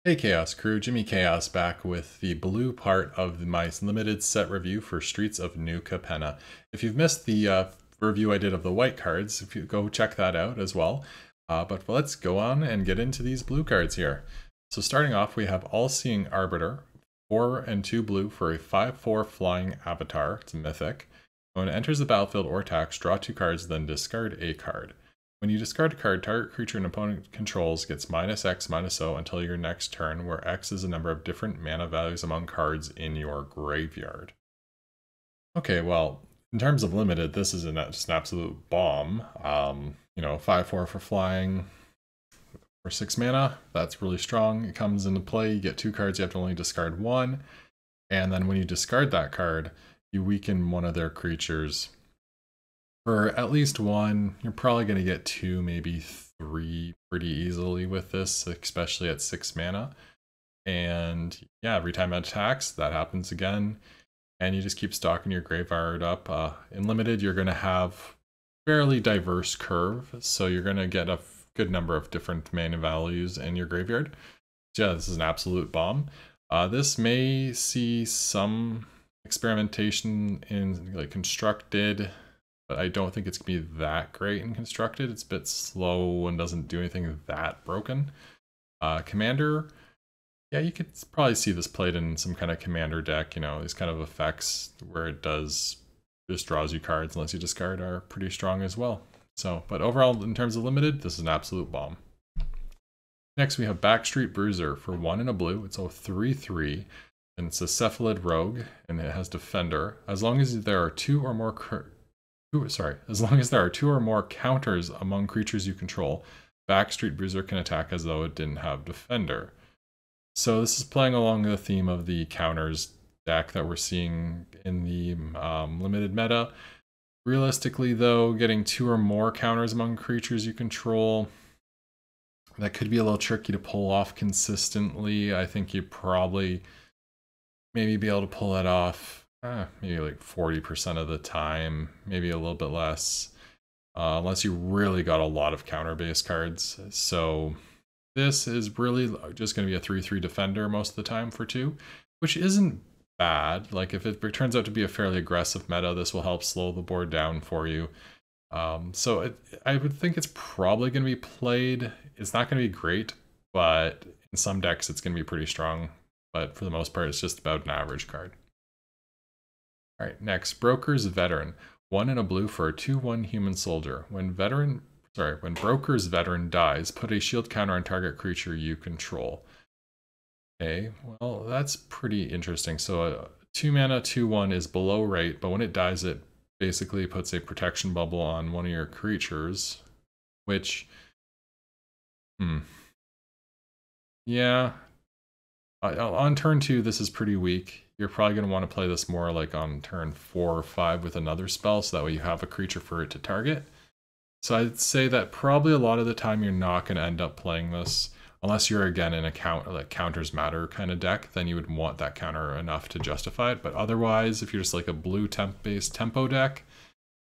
Hey Chaos crew, Jimmy Chaos back with the blue part of my limited set review for Streets of New Capenna. If you've missed the review I did of the white cards, if you go check that out as well. But let's go on and get into these blue cards here. So starting off, we have All-Seeing Arbiter, 4 and 2 blue for a 5/4 flying avatar. It's a mythic. When it enters the battlefield or attacks, draw 2 cards, then discard a card. When you discard a card, target creature an opponent controls gets -X/-0 until your next turn, where X is a number of different mana values among cards in your graveyard. Okay, well, in terms of limited, this is just an absolute bomb. 5/4 for flying for 6 mana. That's really strong. It comes into play. You get 2 cards. You have to only discard 1. And then when you discard that card, you weaken one of their creatures. For at least 1, you're probably going to get 2, maybe 3 pretty easily with this, especially at 6 mana. And yeah, every time it attacks, that happens again. And you just keep stocking your graveyard up. In limited, you're going to have fairly diverse curve, so you're going to get a good number of different mana values in your graveyard. So yeah, this is an absolute bomb. This may see some experimentation in like constructed, but I don't think it's going to be that great in constructed. It's a bit slow and doesn't do anything that broken. Commander, yeah, you could probably see this played in some kind of commander deck, these kind of effects where it just draws you cards unless you discard are pretty strong as well. So, but overall, in terms of limited, this is an absolute bomb. Next, we have Backstreet Bruiser for 1 and a blue. It's a 3/3, and it's a cephalid rogue, and it has defender. As long as there are two or more counters among creatures you control, Backstreet Bruiser can attack as though it didn't have defender. So this is playing along the theme of the counters deck that we're seeing in the limited meta. Realistically, though, getting 2 or more counters among creatures you control, that could be a little tricky to pull off consistently. I think you probably maybe be able to pull that off maybe like 40% of the time, maybe a little bit less, unless you really got a lot of counter-based cards. So this is really just going to be a 3/3 defender most of the time for 2, which isn't bad. Like if it turns out to be a fairly aggressive meta, this will help slow the board down for you. I would think it's probably going to be played. It's not going to be great, but in some decks it's going to be pretty strong. But for the most part, it's just about an average card. All right, next, Broker's Veteran. 1 and a blue for a 2/1 human soldier. When Broker's Veteran dies, put a shield counter on target creature you control. Okay, well, that's pretty interesting. So a 2 mana 2/1 is below rate, but when it dies, it basically puts a protection bubble on one of your creatures, which, yeah. On turn 2, this is pretty weak. You're probably going to want to play this more like on turn 4 or 5 with another spell, so that way you have a creature for it to target. So I'd say that probably a lot of the time you're not going to end up playing this, unless you're again in a counters matter kind of deck, then you would want that counter enough to justify it. But otherwise, if you're just like a blue temp-based tempo deck,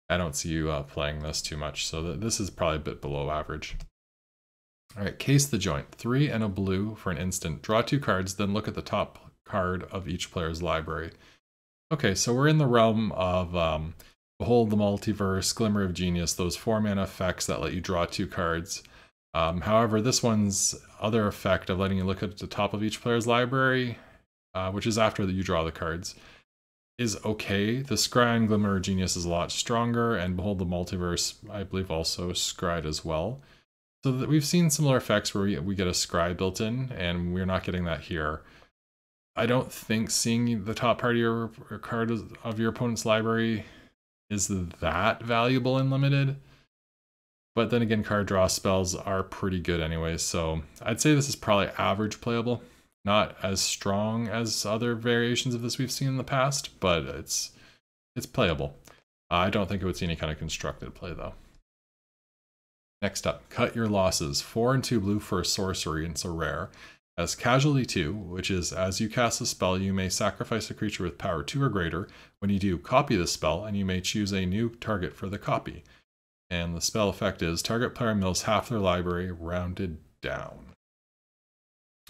I don't see you playing this too much. So this is probably a bit below average. All right, Case the Joint. 3 and a blue for an instant. Draw 2 cards, then look at the top card of each player's library. Okay, so we're in the realm of Behold the Multiverse, Glimmer of Genius, those 4 mana effects that let you draw 2 cards. However, this one's other effect of letting you look at the top of each player's library, which is after you draw the cards, is okay. The Scry and Glimmer of Genius is a lot stronger, and Behold the Multiverse, I believe, also scried as well. So that we've seen similar effects where we get a scry built in, and we're not getting that here. I don't think seeing the top part of your card of your opponent's library is that valuable in limited. But then again, card draw spells are pretty good anyway, so I'd say this is probably average playable. Not as strong as other variations of this we've seen in the past, but it's playable. I don't think it would see any kind of constructed play though. Next up, Cut Your Losses. 4 and 2 blue for a sorcery, and it's a rare. As Casualty 2, which is as you cast a spell, you may sacrifice a creature with power 2 or greater. When you do, copy the spell, and you may choose a new target for the copy. And the spell effect is target player mills half their library, rounded down.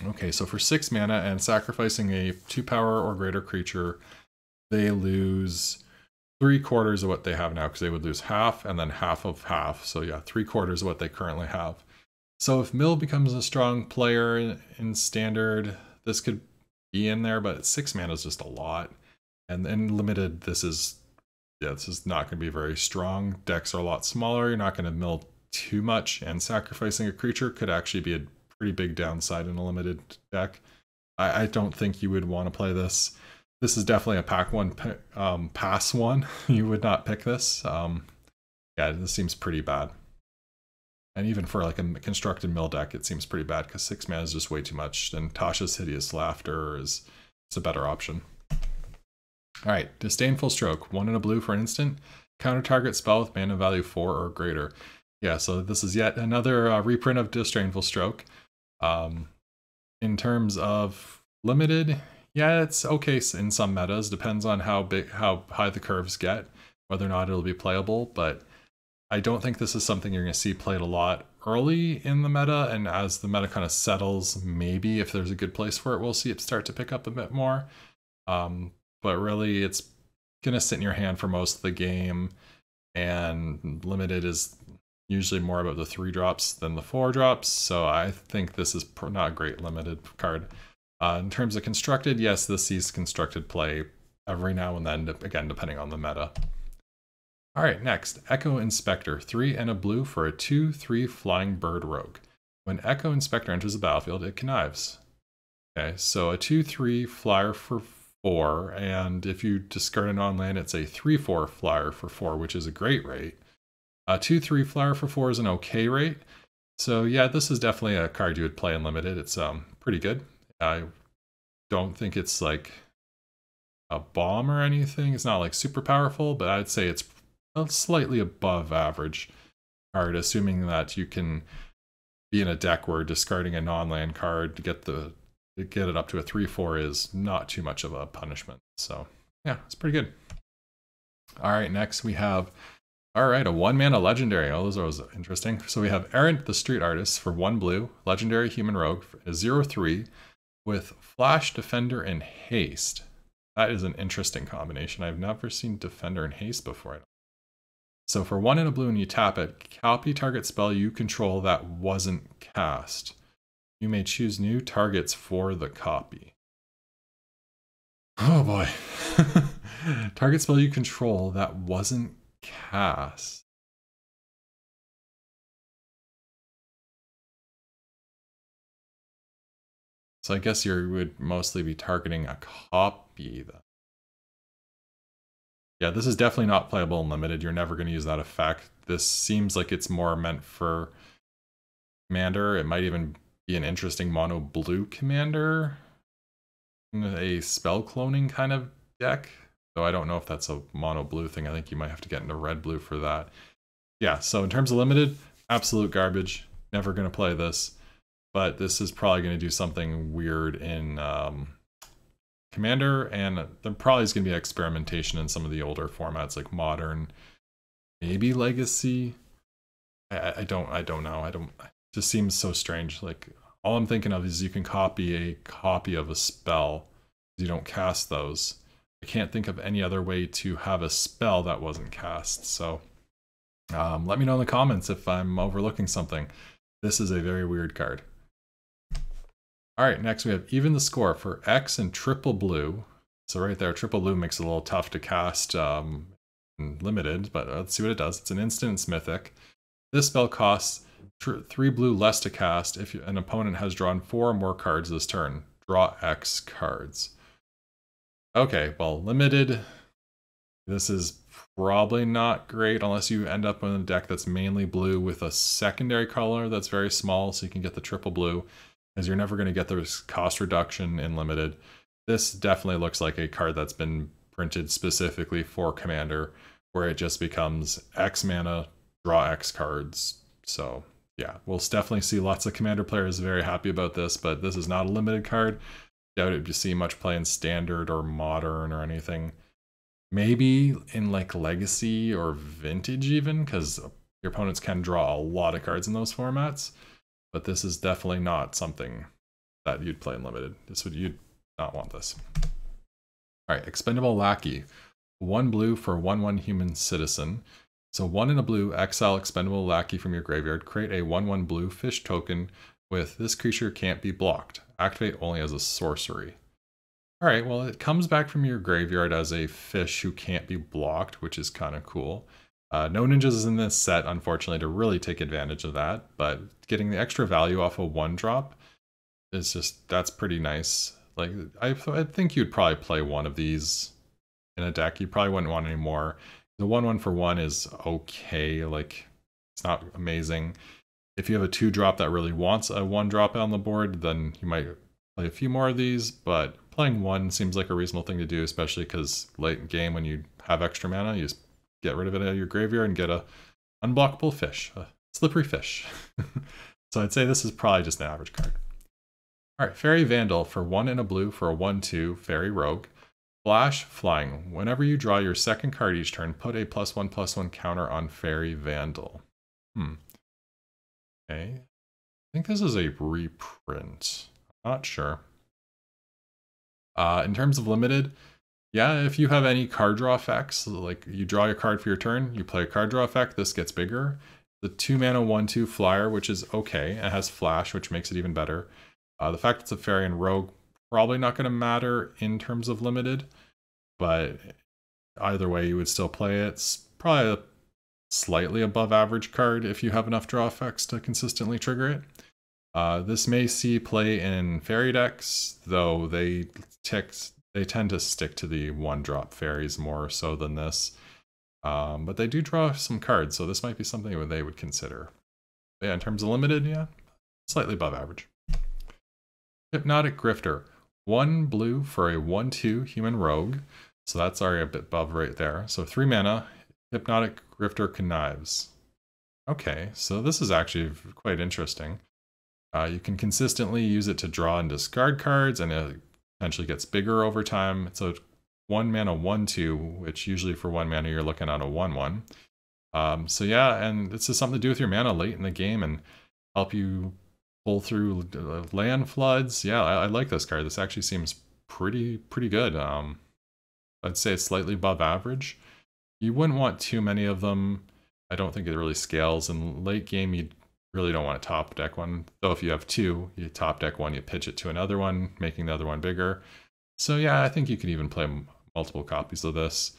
Okay, so for 6 mana and sacrificing a 2 power or greater creature, they lose 3/4 of what they have now, because they would lose half and then half of half. So yeah, 3/4 of what they currently have. So if Mill becomes a strong player in Standard, this could be in there, but 6 mana is just a lot. And in Limited, this is not going to be very strong. Decks are a lot smaller. You're not going to mill too much, and sacrificing a creature could actually be a pretty big downside in a Limited deck. I don't think you would want to play this. This is definitely a pack one, pass one. You would not pick this. Yeah, this seems pretty bad. And even for like a constructed mill deck, it seems pretty bad because 6 mana is just way too much. And Tasha's Hideous Laughter is a better option. All right, Disdainful Stroke, 1 and a blue for an instant. Counter target spell with mana value 4 or greater. Yeah, so this is yet another reprint of Disdainful Stroke. In terms of limited, yeah, it's okay in some metas. Depends on how high the curves get, whether or not it'll be playable. But I don't think this is something you're going to see played a lot early in the meta, and as the meta kind of settles, maybe if there's a good place for it, we'll see it start to pick up a bit more. But really, it's going to sit in your hand for most of the game, and limited is usually more about the 3-drops than the 4-drops, so I think this is not a great limited card. In terms of constructed, yes, this sees constructed play every now and then, again, depending on the meta. All right, next, Echo Inspector, 3 and a blue for a 2/3 flying bird rogue. When Echo Inspector enters the battlefield, it connives. Okay, so a 2/3 flyer for 4, and if you discard a non-land, it's a 3/4 flyer for 4, which is a great rate. A 2/3 flyer for 4 is an okay rate. So yeah, this is definitely a card you would play in limited. It's pretty good. I don't think it's like a bomb or anything. It's not like super powerful, but I'd say it's slightly above average card, assuming that you can be in a deck where discarding a non-land card to get it up to a 3/4 is not too much of a punishment. So yeah, it's pretty good. All right, next we have, all right, a 1-mana legendary. Oh, those are always interesting. So we have Errant the Street Artist for 1 blue, legendary human rogue, a 0/3 with Flash, Defender, and Haste. That is an interesting combination. I've never seen Defender and Haste before. So for 1 and a blue and you tap it, copy target spell you control that wasn't cast. You may choose new targets for the copy. Oh boy. Target spell you control that wasn't cast. So I guess you would mostly be targeting a copy then. Yeah, this is definitely not playable in limited. You're never going to use that effect. This seems like it's more meant for commander. It might even be an interesting mono blue commander in a spell cloning kind of deck. Though I don't know if that's a mono blue thing. I think you might have to get into red blue for that. Yeah, so in terms of limited, absolute garbage. Never going to play this. But this is probably going to do something weird in Commander, and there probably is going to be experimentation in some of the older formats like Modern, maybe Legacy. I don't know. It just seems so strange. Like, all I'm thinking of is you can copy a copy of a spell. You don't cast those. I can't think of any other way to have a spell that wasn't cast. So let me know in the comments if I'm overlooking something. This is a very weird card. All right, next we have Even the Score for X and triple blue. So right there, triple blue makes it a little tough to cast limited, but let's see what it does. It's an instant, it's mythic. This spell costs 3 blue less to cast if an opponent has drawn 4 or more cards this turn. Draw X cards. Okay, well, limited. This is probably not great unless you end up with a deck that's mainly blue with a secondary color that's very small, so you can get the triple blue, because you're never going to get the cost reduction in limited. This definitely looks like a card that's been printed specifically for Commander, where it just becomes X mana, draw X cards. So yeah, we'll definitely see lots of Commander players very happy about this, but this is not a limited card. Doubt it to see much play in Standard or Modern or anything. Maybe in like Legacy or Vintage even, because your opponents can draw a lot of cards in those formats. But this is definitely not something that you'd play in limited. You'd not want this. All right, expendable lackey. 1 blue for 1/1 human citizen. So 1 in a blue, exile expendable lackey from your graveyard. Create a 1/1 blue fish token with this creature can't be blocked. Activate only as a sorcery. All right, well, it comes back from your graveyard as a fish who can't be blocked, which is kind of cool. No ninjas in this set, unfortunately, to really take advantage of that, but getting the extra value off a 1-drop is just, that's pretty nice. Like, I think you'd probably play one of these in a deck. You probably wouldn't want any more. The 1/1 for 1 is okay, like, it's not amazing. If you have a 2-drop that really wants a 1-drop on the board, then you might play a few more of these, but playing 1 seems like a reasonable thing to do, especially because late in game when you have extra mana, you just get rid of it out of your graveyard and get a unblockable fish, a slippery fish. So I'd say this is probably just an average card. All right, Fairy Vandal for 1 in a blue for a 1/2 Fairy Rogue. Flash, flying. Whenever you draw your second card each turn, put a +1/+1 counter on Fairy Vandal. Okay. I think this is a reprint. I'm not sure. In terms of limited, yeah, if you have any card draw effects, like you draw your card for your turn, you play a card draw effect, this gets bigger. The 2-mana 1/2 flyer, which is okay. It has flash, which makes it even better. The fact it's a fairy and rogue, probably not going to matter in terms of limited, but either way, you would still play it. It's probably a slightly above average card if you have enough draw effects to consistently trigger it. This may see play in fairy decks, though they tend to stick to the 1-drop fairies more so than this. But they do draw some cards, so this might be something they would consider. But yeah, in terms of limited, yeah, slightly above average. Hypnotic Grifter. 1 blue for a 1/2 human rogue. So that's already a bit above right there. So 3 mana, Hypnotic Grifter connives. Okay, so this is actually quite interesting. You can consistently use it to draw and discard cards, and it potentially gets bigger over time. So 1 mana 1/2, which usually for 1 mana you're looking at a 1/1. So yeah, and this is something to do with your mana late in the game and help you pull through land floods. Yeah, I like this card. This actually seems pretty good. I'd say it's slightly above average. You wouldn't want too many of them. I don't think it really scales. In late game, you really don't want to top deck one. Though if you have 2, you top deck one, you pitch it to another one, making the other one bigger. So yeah, I think you could even play multiple copies of this.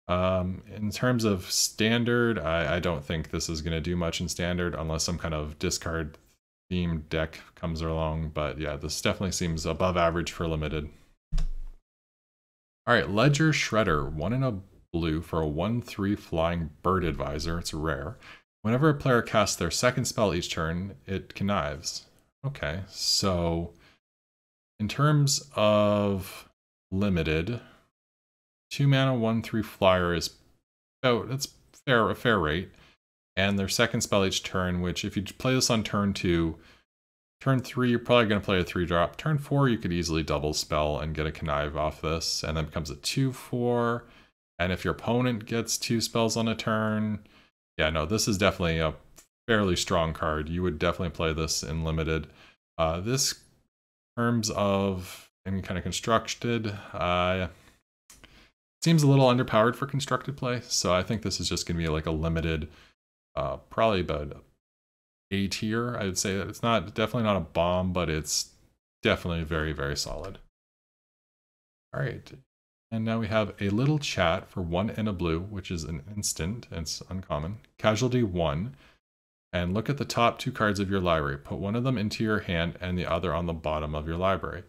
In terms of standard, I don't think this is going to do much in standard unless some kind of discard themed deck comes along. But yeah, this definitely seems above average for limited. All right, Ledger Shredder. 1 in a blue for a 1/3 flying bird advisor. It's rare. Whenever a player casts their second spell each turn, it connives. Okay, so in terms of limited, 2 mana 1/3 flyer is about, it's a fair rate. And their second spell each turn, which if you play this on turn 2, turn 3 you're probably going to play a 3-drop. Turn 4 you could easily double spell and get a connive off this, and then it becomes a 2/4. And if your opponent gets 2 spells on a turn, yeah, no, this is definitely a fairly strong card. You would definitely play this in limited. This, in terms of any kind of constructed, seems a little underpowered for constructed play, so I think this is just going to be like a limited, probably about A tier. I would say that it's definitely not a bomb, but it's definitely very solid. All right, and now we have a little chat for 1 in a blue, which is an instant, and it's uncommon. Casualty 1, and look at the top 2 cards of your library. Put one of them into your hand and the other on the bottom of your library.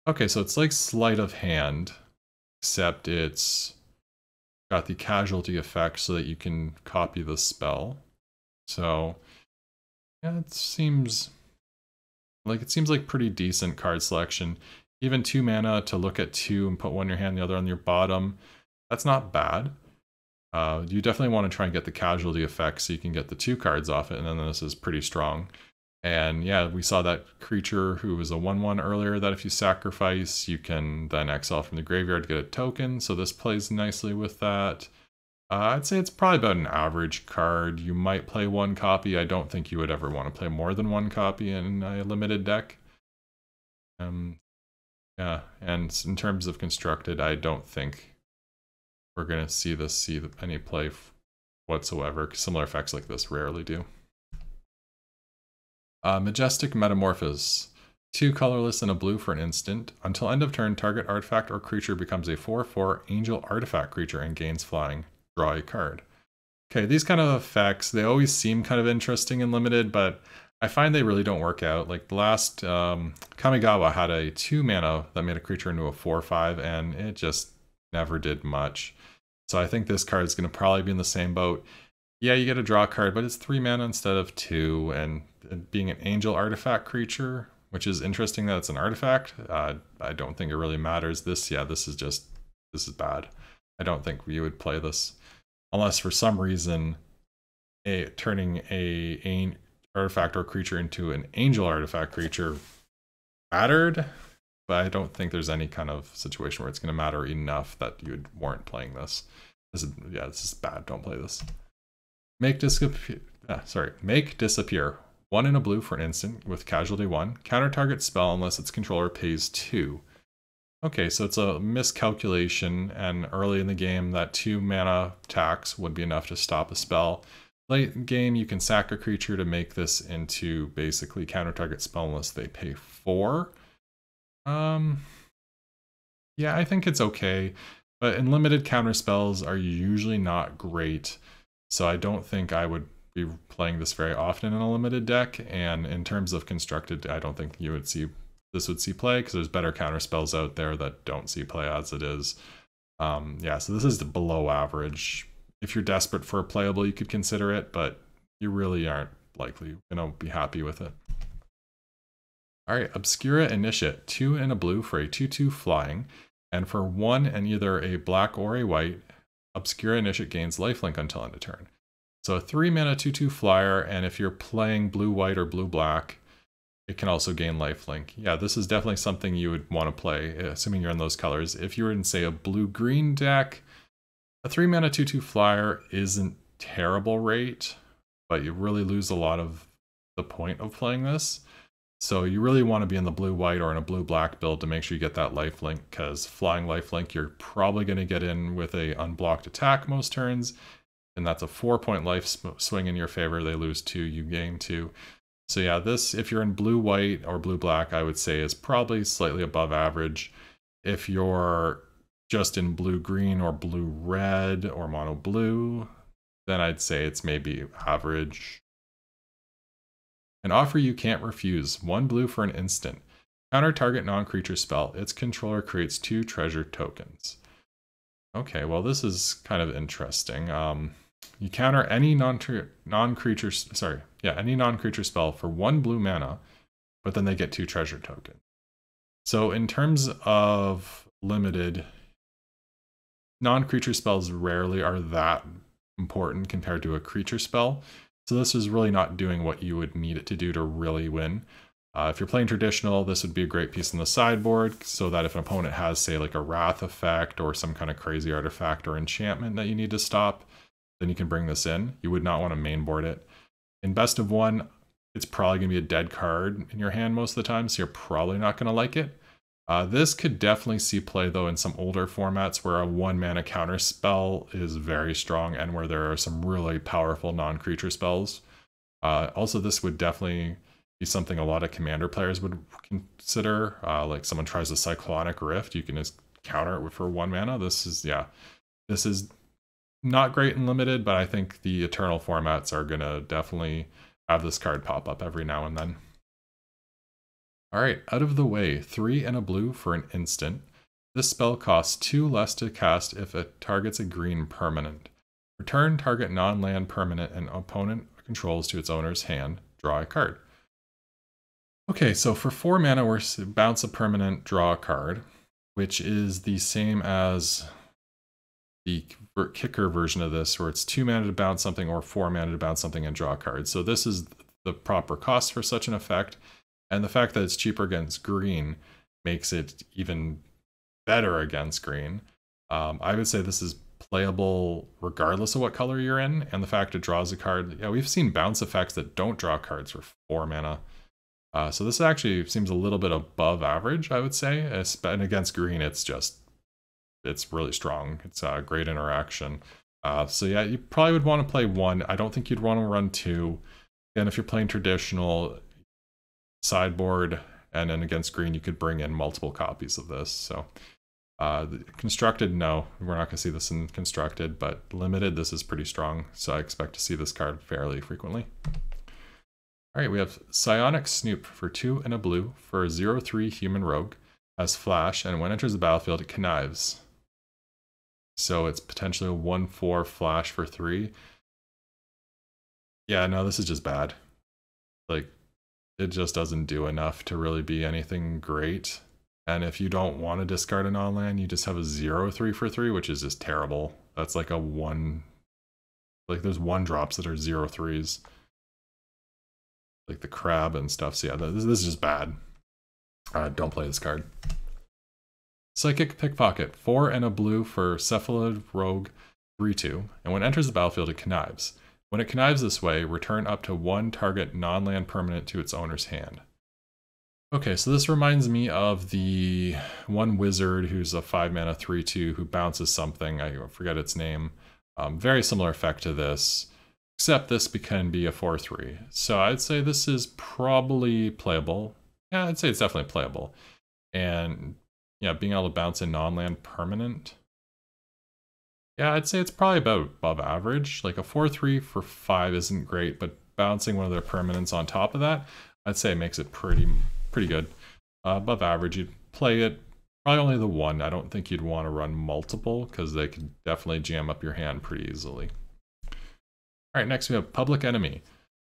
Okay, so it's like sleight of hand, except it's got the casualty effect so that you can copy the spell. So yeah, it seems like pretty decent card selection. Even 2 mana to look at 2 and put one in your hand, the other on your bottom. That's not bad. You definitely want to try and get the casualty effect so you can get the 2 cards off it, and then this is pretty strong. And yeah, we saw that creature who was a 1/1 earlier that if you sacrifice, you can then exile from the graveyard to get a token. So this plays nicely with that. I'd say it's probably about an average card. You might play 1 copy. I don't think you would ever want to play more than 1 copy in a limited deck. Yeah, and in terms of constructed, I don't think we're going to see any play whatsoever. Similar effects like this rarely do. Majestic Metamorphos. 2 colorless and a blue for an instant. Until end of turn, target artifact or creature becomes a 4/4 angel artifact creature and gains flying. Draw a card. Okay, these kind of effects, they always seem kind of interesting and limited, but I find they really don't work out. Like the last Kamigawa had a 2 mana that made a creature into a 4/5, and it just never did much. So I think this card is going to probably be in the same boat. Yeah, you get a draw card, but it's 3 mana instead of 2, and being an angel artifact creature, which is interesting that it's an artifact. I don't think it really matters. This is bad. I don't think we would play this unless for some reason turning a artifact or creature into an angel artifact creature mattered. But I don't think there's any kind of situation where it's going to matter enough that you would warrant playing this. This is bad. Don't play this. Make disappear. 1 in a blue for an instant with casualty 1. Counter target spell unless its controller pays 2. Okay, so it's a miscalculation, and early in the game that 2 mana tax would be enough to stop a spell. Late in game, you can sack a creature to make this into basically counter target spell unless they pay 4. Yeah, I think it's okay, but in limited counter spells are usually not great, so I don't think I would be playing this very often in a limited deck. And in terms of constructed, I don't think this would see play, because there's better counter spells out there that don't see play as it is. Yeah, so this is below average. If you're desperate for a playable, you could consider it, but you really aren't likely going to be happy with it. All right, Obscura Initiate. 2 and a blue for a 2/2 flying, and for 1 and either a black or a white, Obscura Initiate gains lifelink until end of turn. So a 3 mana 2/2 flyer, and if you're playing blue-white or blue-black, it can also gain lifelink. Yeah, this is definitely something you would want to play, assuming you're in those colors. If you were in, say, a blue-green deck, a 3 mana 2/2 flyer isn't terrible rate, but you really lose a lot of the point of playing this. So you really want to be in the blue-white or in a blue-black build to make sure you get that lifelink, because flying lifelink, you're probably going to get in with a unblocked attack most turns, and that's a 4-point life swing in your favor. They lose 2, you gain 2. So yeah, this, if you're in blue-white or blue-black, I would say is probably slightly above average. If you're just in blue-green or blue-red or mono-blue, then I'd say it's maybe average. An offer you can't refuse. 1 blue for an instant. Counter target non-creature spell. Its controller creates 2 treasure tokens. Okay, well this is kind of interesting. You counter any non-creature spell for 1 blue mana, but then they get 2 treasure tokens. So in terms of limited, non-creature spells rarely are that important compared to a creature spell. So this is really not doing what you would need it to do to really win. If you're playing traditional, this would be a great piece in the sideboard, so that if an opponent has, say, like a wrath effect or some kind of crazy artifact or enchantment that you need to stop, then you can bring this in. You would not want to mainboard it. In best of 1, it's probably going to be a dead card in your hand most of the time, so you're probably not going to like it. This could definitely see play, though, in some older formats where a 1 mana counter spell is very strong and where there are some really powerful non-creature spells. Also, this would definitely be something a lot of commander players would consider. Like someone tries a Cyclonic Rift, you can just counter it for 1 mana. This is not great and limited, but I think the Eternal formats are going to definitely have this card pop up every now and then. Alright, Out of the Way. 3 and a blue for an instant. This spell costs 2 less to cast if it targets a green permanent. Return target non-land permanent and opponent controls to its owner's hand. Draw a card. Okay, so for 4 mana, we're bounce a permanent, draw a card, which is the same as the kicker version of this, where it's 2 mana to bounce something or 4 mana to bounce something and draw a card. So this is the proper cost for such an effect. And the fact that it's cheaper against green makes it even better against green. I would say this is playable regardless of what color you're in, and the fact it draws a card. Yeah, we've seen bounce effects that don't draw cards for 4 mana. So this actually seems a little bit above average, I would say. And against green, it's really strong. It's a great interaction. So yeah, you probably would want to play 1. I don't think you'd want to run 2. And if you're playing traditional sideboard and then against green, you could bring in multiple copies of this. So constructed, no, we're not going to see this in constructed, but limited, this is pretty strong. So I expect to see this card fairly frequently. All right, we have Psionic Snoop for 2 and a blue for a 0/3 human rogue. Has flash, and when it enters the battlefield, it connives. So it's potentially a 1/4 flash for 3. Yeah, no, this is just bad. Like, it just doesn't do enough to really be anything great. And if you don't want to discard a non-land, you just have a 0/3 for 3, which is just terrible. That's like a 1... Like, there's 1-drops that are 0/3s. Like the crab and stuff. So yeah, this is just bad. Don't play this card. Psychic Pickpocket, 4 and a blue for Cephalid Rogue 3/2, and when it enters the battlefield, it connives. When it connives this way, return up to 1 target non-land permanent to its owner's hand. Okay, so this reminds me of the one wizard who's a 5-mana 3/2 who bounces something. I forget its name. Very similar effect to this, except this can be a 4/3. So I'd say this is probably playable. Yeah, I'd say it's definitely playable. And yeah, being able to bounce a non-land permanent. Yeah, I'd say it's probably about above average. Like a 4/3 for 5 isn't great, but bouncing one of their permanents on top of that, I'd say it makes it pretty good. Above average, you'd play it probably only the 1. I don't think you'd want to run multiple because they could definitely jam up your hand pretty easily. All right, next we have Public Enemy.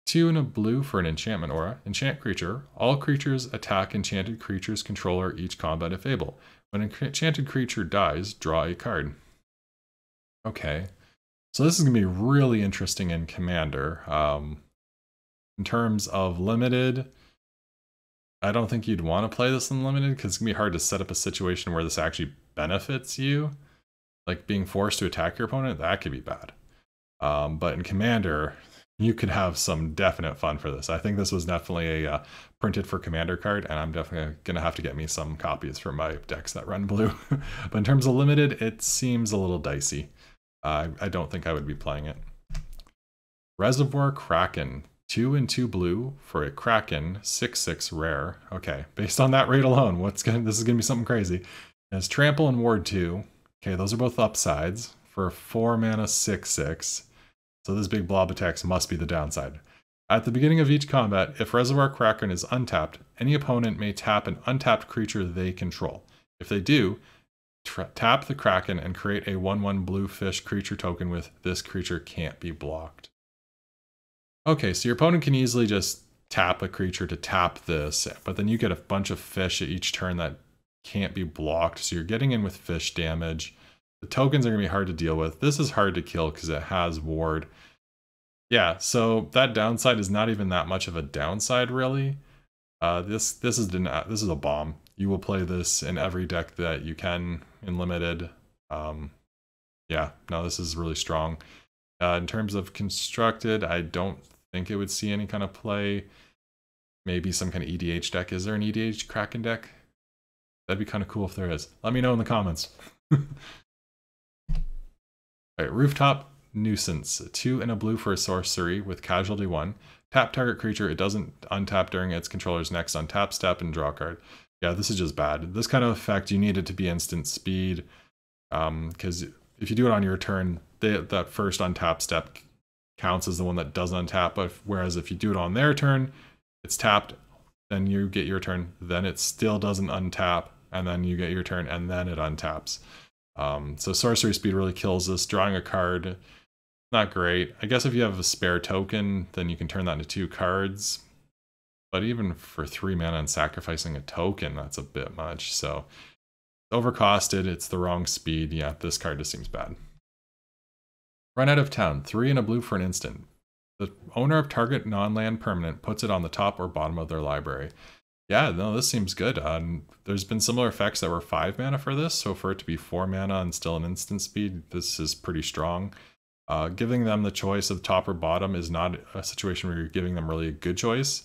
2 and a blue for an enchantment aura. Enchant creature. All creatures attack enchanted creature's controller each combat if able. When an enchanted creature dies, draw a card. Okay, so this is going to be really interesting in Commander. In terms of limited, I don't think you'd want to play this in limited because it's going to be hard to set up a situation where this actually benefits you. Like being forced to attack your opponent, that could be bad. But in Commander, you could have some definite fun for this. I think this was definitely a printed for Commander card, and I'm definitely going to have to get me some copies for my decks that run blue. But in terms of limited, it seems a little dicey. I don't think I would be playing it. Reservoir Kraken. 2 and 2 blue for a Kraken, 6/6 rare. Okay, based on that rate alone, this is going to be something crazy. It has Trample and Ward 2. Okay, those are both upsides for a 4-mana 6/6. So this big blob of text must be the downside. At the beginning of each combat, if Reservoir Kraken is untapped, any opponent may tap an untapped creature they control. If they do, tap the Kraken and create a 1/1 blue fish creature token with this creature can't be blocked. Okay, so your opponent can easily just tap a creature to tap this, but then you get a bunch of fish at each turn that can't be blocked, so you're getting in with fish damage. The tokens are going to be hard to deal with. This is hard to kill because it has ward. Yeah, so that downside is not even that much of a downside, really. This is a bomb. You will play this in every deck that you can in limited. Yeah, no, this is really strong. In terms of constructed, I don't think it would see any kind of play. Maybe some kind of EDH deck. Is there an EDH Kraken deck? That'd be kind of cool if there is. Let me know in the comments. Alright, Rooftop Nuisance. 2 and a blue for a sorcery with casualty 1. Tap target creature. It doesn't untap during its controller's next untap step and draw a card. Yeah, this is just bad. This kind of effect, you need it to be instant speed. Because if you do it on your turn, that first untap step counts as the one that doesn't untap. Whereas if you do it on their turn, it's tapped, then you get your turn, then it still doesn't untap, and then you get your turn, and then it untaps. So sorcery speed really kills this. Drawing a card, not great. I guess if you have a spare token, then you can turn that into 2 cards. But even for 3 mana and sacrificing a token, that's a bit much. So overcosted, it's the wrong speed. Yeah, this card just seems bad. Run Out of Town. 3 and a blue for an instant. The owner of target non-land permanent puts it on the top or bottom of their library. Yeah, no, this seems good. There's been similar effects that were 5 mana for this, so for it to be 4 mana and still an instant speed, this is pretty strong. Giving them the choice of top or bottom is not a situation where you're giving them really a good choice.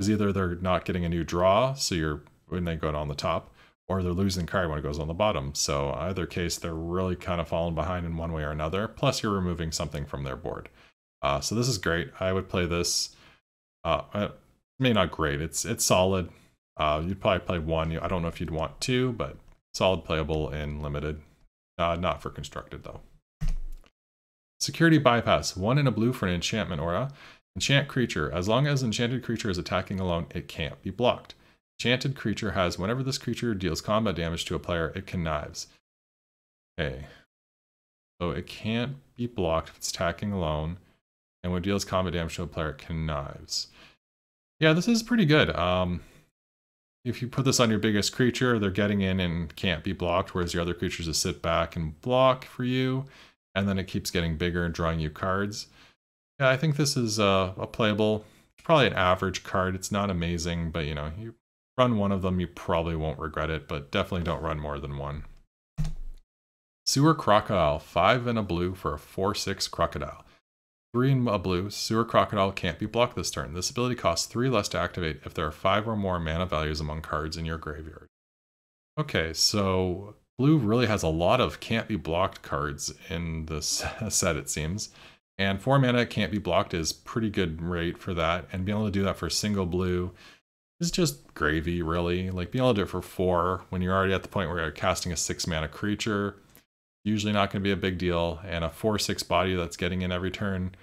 Because either they're not getting a new draw, so when they go on the top, or they're losing card when it goes on the bottom. So either case, they're really kind of falling behind in one way or another. Plus, you're removing something from their board. So this is great. I would play this. Maybe not great. It's solid. You'd probably play one. I don't know if you'd want two, but solid playable in limited. Not for constructed though. Security bypass. 1 and a blue for an enchantment aura. Enchant creature. As long as enchanted creature is attacking alone, it can't be blocked. Enchanted creature has, whenever this creature deals combat damage to a player, it connives. Okay. So it can't be blocked if it's attacking alone. And when it deals combat damage to a player, it connives. Yeah, this is pretty good. If you put this on your biggest creature, they're getting in and can't be blocked, whereas your other creatures just sit back and block for you. And then it keeps getting bigger and drawing you cards. Yeah, I think this is a playable, probably an average card. It's not amazing, but you know, you run one of them, you probably won't regret it, but definitely don't run more than one. Sewer Crocodile, 5 and a blue for a 4/6 crocodile. 3 and a blue, Sewer Crocodile can't be blocked this turn. This ability costs 3 less to activate if there are 5 or more mana values among cards in your graveyard. Okay, so blue really has a lot of can't be blocked cards in this set, it seems. And 4 mana can't be blocked is pretty good rate for that. And being able to do that for a single blue is just gravy, really. Like being able to do it for 4 when you're already at the point where you're casting a 6 mana creature, usually not going to be a big deal. And a 4/6 body that's getting in every turn.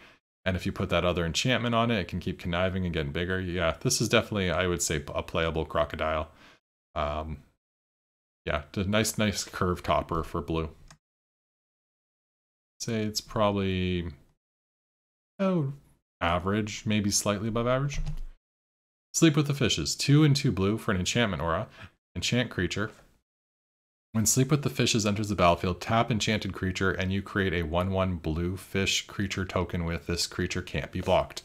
And if you put that other enchantment on it, it can keep conniving and getting bigger. Yeah, this is definitely, I would say, a playable crocodile. Yeah, a nice curve topper for blue. Say it's probably average, maybe slightly above average. Sleep with the Fishes. 2 and 2 blue for an enchantment aura. Enchant creature. When Sleep with the Fishes enters the battlefield, tap enchanted creature and you create a 1/1 blue fish creature token with this creature can't be blocked.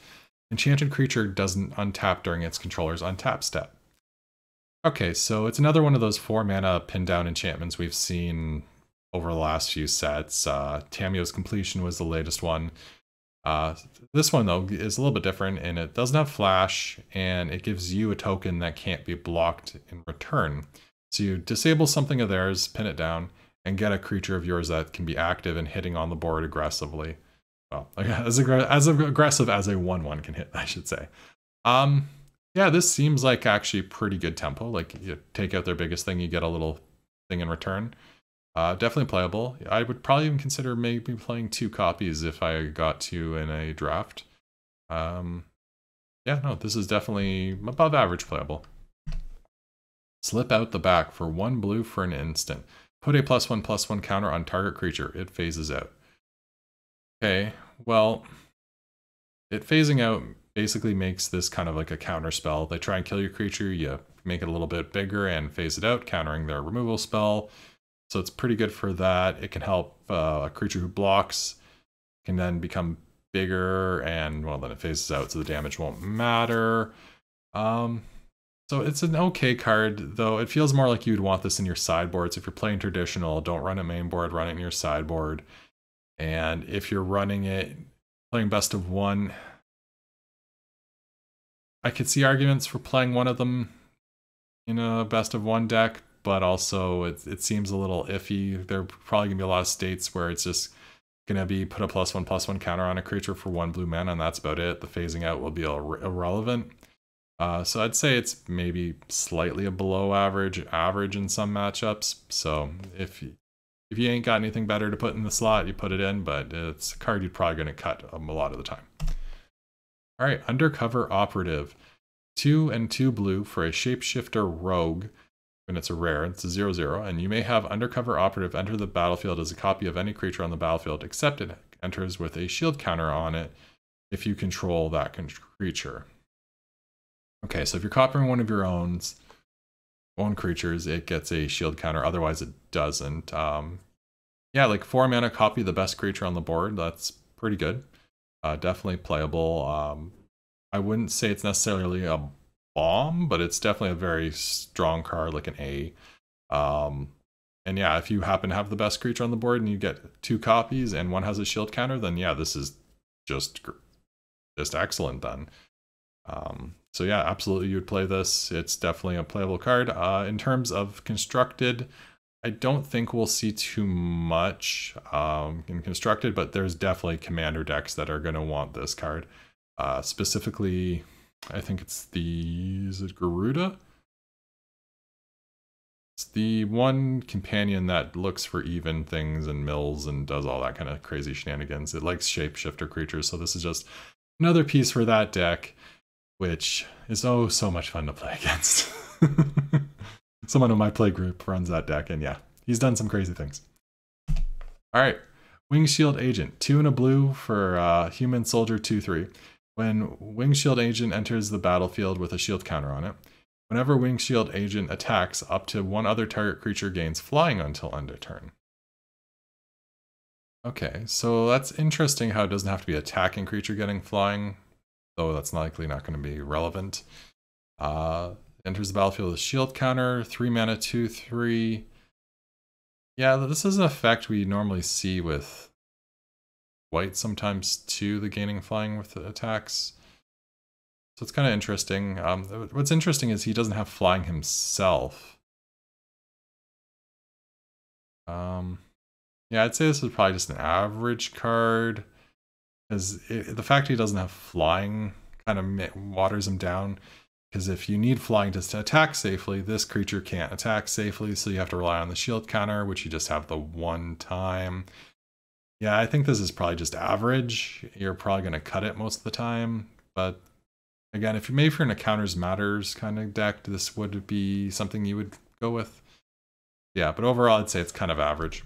Enchanted creature doesn't untap during its controller's untap step. Okay, so it's another one of those 4 mana pin down enchantments we've seen over the last few sets. Tamio's Completion was the latest one. This one though is a little bit different, and it doesn't have flash, and it gives you a token that can't be blocked in return. So you disable something of theirs, pin it down, and get a creature of yours that can be active and hitting on the board aggressively. Well, as aggressive as a 1/1 can hit, I should say. Yeah, this seems like actually pretty good tempo. Like you take out their biggest thing, you get a little thing in return. Definitely playable. I would probably even consider maybe playing 2 copies if I got to in a draft. Yeah, no, this is definitely above average playable. Slip out the back for 1 blue for an instant. Put a +1/+1 counter on target creature. It phases out. Okay, well, it phasing out basically makes this kind of like a counter spell. They try and kill your creature, you make it a little bit bigger and phase it out, countering their removal spell. So it's pretty good for that. It can help a creature who blocks can then become bigger, and well, then it phases out, so the damage won't matter. So it's an okay card, though it feels more like you'd want this in your sideboards. If you're playing traditional, don't run it main board, run it in your sideboard. And if you're running it, playing best of 1, I could see arguments for playing one of them in a best of 1 deck, but also it seems a little iffy. There are probably going to be a lot of states where it's just going to be put a +1/+1 counter on a creature for 1 blue mana, and that's about it. The phasing out will be irrelevant. So I'd say it's maybe slightly below average in some matchups. So if you ain't got anything better to put in the slot, you put it in, but it's a card you're probably going to cut a lot of the time. All right, Undercover Operative. 2 and 2 blue for a Shapeshifter Rogue. When it's a rare, it's a 0/0, and you may have Undercover Operative enter the battlefield as a copy of any creature on the battlefield, except it enters with a shield counter on it if you control that creature. Okay, so if you're copying one of your own creatures, it gets a shield counter, otherwise it doesn't. Yeah, like 4 mana copy the best creature on the board, that's pretty good. Definitely playable. I wouldn't say it's necessarily a bomb, but it's definitely a very strong card, like an A. And yeah, if you happen to have the best creature on the board and you get 2 copies and one has a shield counter, then yeah, this is just excellent then. So yeah, absolutely you would play this. It's definitely a playable card. In terms of constructed, I don't think we'll see too much in constructed, but there's definitely commander decks that are going to want this card. Specifically, I think it's is it Garuda? It's the one companion that looks for even things and mills and does all that kind of crazy shenanigans. It likes shapeshifter creatures, so this is just another piece for that deck, which is oh so much fun to play against. Someone in my play group runs that deck, and yeah, he's done some crazy things. All right, Wing Shield Agent, 2 and a blue for Human Soldier 2/3. When Wing Shield Agent enters the battlefield with a shield counter on it, whenever Wing Shield Agent attacks, up to one other target creature gains flying until end of turn. Okay, so that's interesting how it doesn't have to be attacking creature getting flying, though that's likely not going to be relevant. Enters the battlefield with a shield counter, 3 mana, 2/3. Yeah, this is an effect we normally see with white sometimes too, the gaining flying with the attacks. So it's kind of interesting. What's interesting is he doesn't have flying himself. Yeah, I'd say this is probably just an average card, because the fact he doesn't have flying kind of waters him down. Because if you need flying to attack safely, this creature can't attack safely, so you have to rely on the shield counter, which you just have the one time. Yeah, I think this is probably just average. You're probably going to cut it most of the time, but again, if maybe if you're in a counters matters kind of deck, this would be something you would go with. Yeah, but overall, I'd say it's kind of average.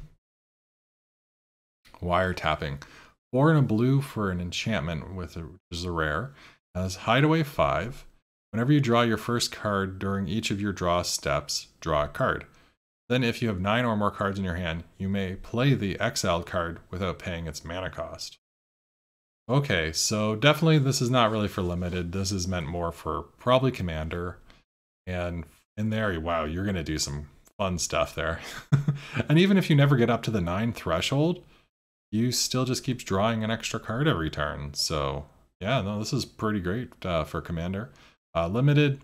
Wiretapping. 4 and a blue for an enchantment, which is a rare. As Hideaway 5. Whenever you draw your first card during each of your draw steps, draw a card. Then if you have 9 or more cards in your hand, you may play the exiled card without paying its mana cost. Okay, so definitely this is not really for limited. This is meant more for probably commander. And in there, wow, you're going to do some fun stuff there. And even if you never get up to the 9 threshold, you still just keeps drawing an extra card every turn. So yeah, no, this is pretty great for commander. Limited,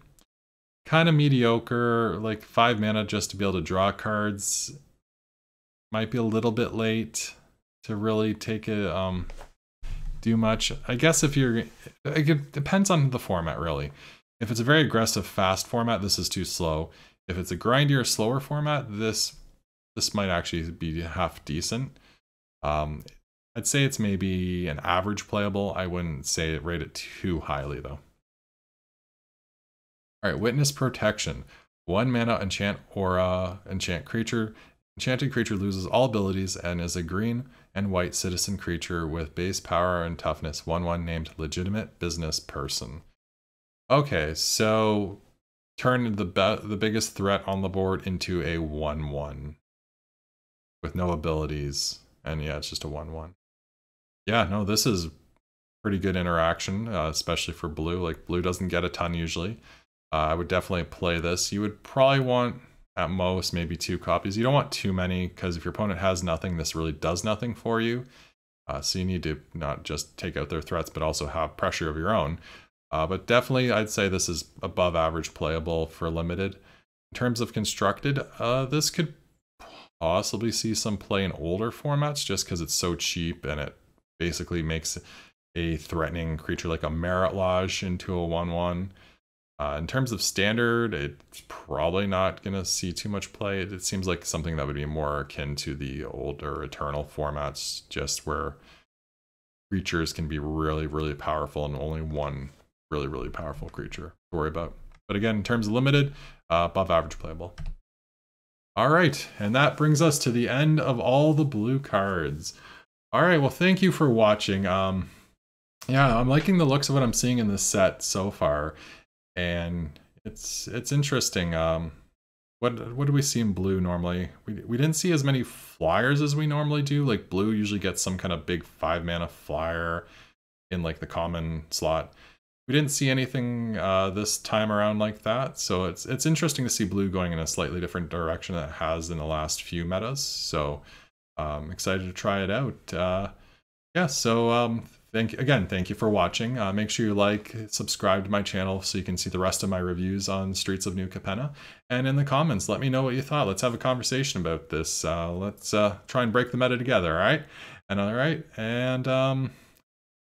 kind of mediocre, like 5 mana just to be able to draw cards. Might be a little bit late to really take it, do much. I guess if you're, it depends on the format really. If it's a very aggressive, fast format, this is too slow. If it's a grindier, slower format, this might actually be half decent. I'd say it's maybe an average playable. I wouldn't say rate it too highly though. All right, Witness Protection. 1 mana enchant aura, enchant creature. Enchanted creature loses all abilities and is a green and white citizen creature with base power and toughness 1/1 named Legitimate Business Person. Okay, so turn the biggest threat on the board into a 1/1 with no abilities, and yeah, it's just a 1/1. Yeah, no, this is pretty good interaction, especially for blue. Like blue doesn't get a ton usually. I would definitely play this. You would probably want, at most, maybe 2 copies. You don't want too many, because if your opponent has nothing, this really does nothing for you. So you need to not just take out their threats, but also have pressure of your own. But definitely, I'd say this is above average playable for limited. In terms of constructed, this could possibly see some play in older formats, just because it's so cheap, and it basically makes a threatening creature like a Merit Lodge into a 1/1. In terms of standard, it's probably not going to see too much play. It seems like something that would be more akin to the older Eternal formats, just where creatures can be really, really powerful and only one really, really powerful creature to worry about. But again, in terms of limited, above average playable. All right, and that brings us to the end of all the blue cards. All right, well, thank you for watching. Yeah, I'm liking the looks of what I'm seeing in this set so far. And it's interesting. What do we see in blue normally? We didn't see as many flyers as we normally do. Like blue usually gets some kind of big 5 mana flyer in like the common slot. We didn't see anything this time around like that. So it's interesting to see blue going in a slightly different direction than it has in the last few metas. So excited to try it out. Yeah, so thank you for watching. Make sure you like, subscribe to my channel so you can see the rest of my reviews on Streets of New Capenna. And in the comments, let me know what you thought. Let's have a conversation about this. Let's try and break the meta together, all right? And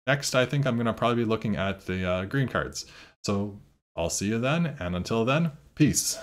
next, I think I'm going to probably be looking at the green cards. So I'll see you then, and until then, peace.